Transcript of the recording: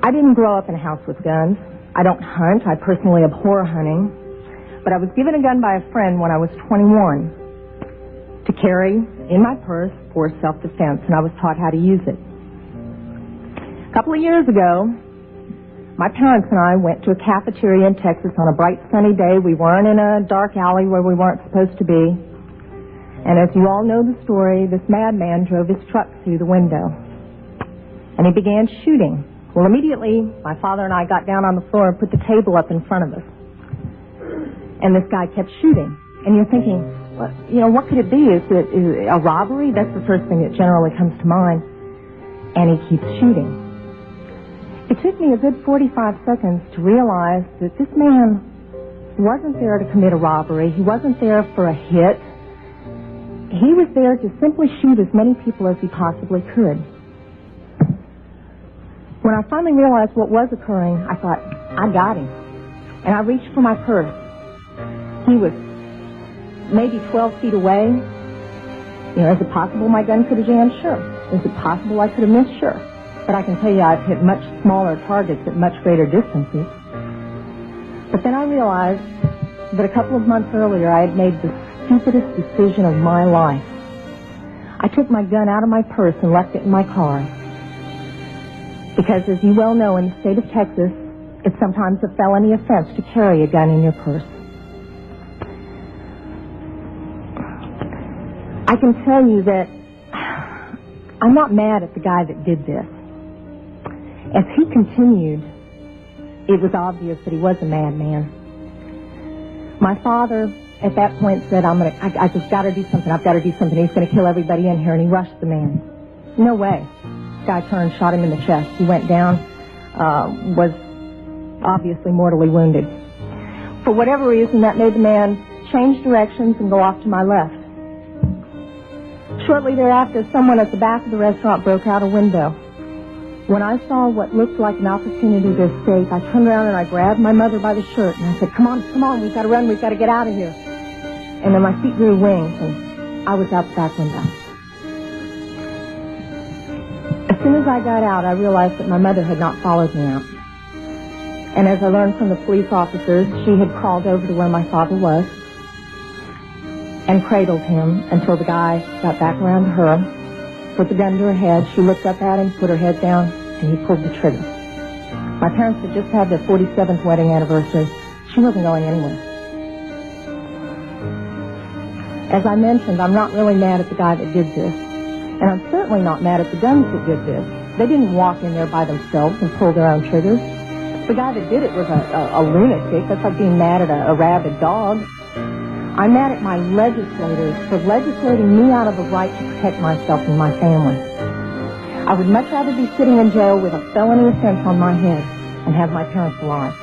I didn't grow up in a house with guns. I don't hunt. I personally abhor hunting. But I was given a gun by a friend when I was 21 to carry in my purse for self-defense, and I was taught how to use it. A couple of years ago, my parents and I went to a cafeteria in Texas on a bright sunny day. We weren't in a dark alley where we weren't supposed to be. And as you all know the story, this madman drove his truck through the window. And he began shooting. Well, immediately, my father and I got down on the floor and put the table up in front of us. And this guy kept shooting. And you're thinking, well, what could it be? Is it a robbery? That's the first thing that generally comes to mind. And he keeps shooting. It took me a good 45 seconds to realize that this man wasn't there to commit a robbery. He wasn't there for a hit. He was there to simply shoot as many people as he possibly could. When I finally realized what was occurring, I thought, I got him. And I reached for my purse. He was maybe 12 feet away. Is it possible my gun could have jammed? Sure. Is it possible I could have missed? Sure. But I can tell you I've hit much smaller targets at much greater distances. But then I realized that a couple of months earlier I had made the stupidest decision of my life. I took my gun out of my purse and left it in my car. Because as you well know, in the state of Texas, it's sometimes a felony offense to carry a gun in your purse. I can tell you that I'm not mad at the guy that did this. As he continued, it was obvious that he was a madman. My father, at that point, said, I just got to do something. I've got to do something. He's going to kill everybody in here. And he rushed the man. No way. The guy turned, shot him in the chest. He went down, was obviously mortally wounded. For whatever reason, that made the man change directions and go off to my left. Shortly thereafter, someone at the back of the restaurant broke out a window. When I saw what looked like an opportunity to escape, I turned around and I grabbed my mother by the shirt and I said, come on, we've got to run, we've got to get out of here. And then my feet grew wings and I was out the back window. As soon as I got out, I realized that my mother had not followed me out. And as I learned from the police officers, she had crawled over to where my father was and cradled him until the guy got back around to her, put the gun to her head. She looked up at him, put her head down, and he pulled the trigger. My parents had just had their 47th wedding anniversary. She wasn't going anywhere. As I mentioned, I'm not really mad at the guy that did this. And I'm certainly not mad at the guns that did this. They didn't walk in there by themselves and pull their own triggers. The guy that did it was a lunatic. That's like being mad at a rabid dog. I'm mad at my legislators for legislating me out of the right to protect myself and my family. I would much rather be sitting in jail with a felony offense on my head and have my parents alive.